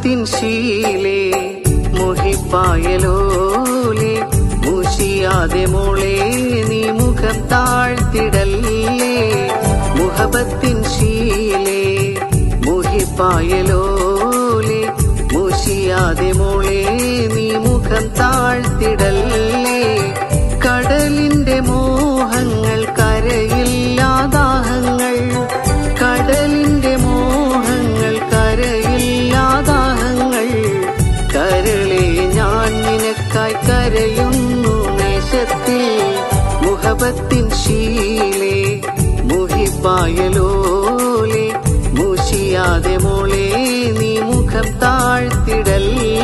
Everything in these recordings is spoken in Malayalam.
മുഹബത്തിൻ ശീലേ മുഹിപ്പായലോലേ മുഷിയാതെ മോളെ നീ മുഖം താഴ്ത്തിടല്ലേ. മുഹബത്തിൻ ശീലേ മുഹിപ്പായലോലേ മുഷിയാതെ മോളെ നീ മുഖം താഴ്ത്തിടല്ലേ. കടലിന്റെ മോഹങ്ങൾ കരയില്ലാദാഹങ്ങൾ, കടലിന്റെ മോഹങ്ങൾ കരയില്ലാദാഹങ്ങൾ. കരളെ ഞാൻ നിനക്കായി കരയുന്നു നേശത്തിൽ. മുഹബത്തിൻ ശീലേ മുഹിപ്പായലോലേ മുഷിയാതെ മോളെ നീ മുഖം താഴ്ത്തിടല്ലേ.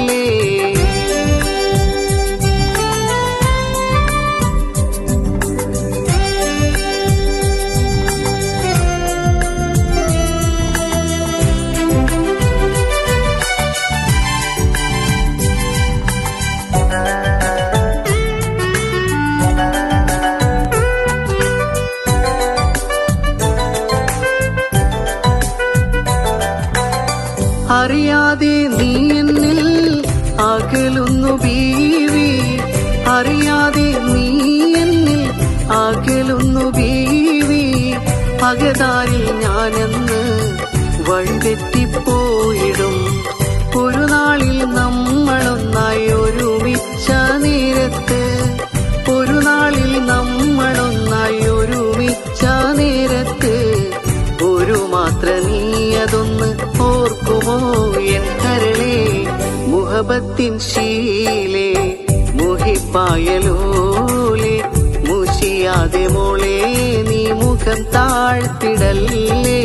അറിയാതെ നീ എന്നിൽ അകലുന്നു ബീവി, അറിയാതെ നീ എന്നിൽ അകലുന്നു ബീവി. അകതാരിൽ ഞാനെന്ന് വഴിതെറ്റിപ്പോയിടും. ഒരു നാളിൽ നമ്മളൊന്നായി ഒരുമിച്ച നേരത്ത്, ഒരു നാളിൽ നമ്മളൊന്നായി ഒരുമിച്ച നേരത്ത് ഒരു മാത്ര നീ അതൊന്ന് ഓർക്കുമോ എൻ കരളേ. മുഹബത്തിൻ ശീലേ മുഹിപ്പായലോലേ മുഷിയാതെ മോളെ നീ മുഖം താഴ്ത്തിടല്ലേ.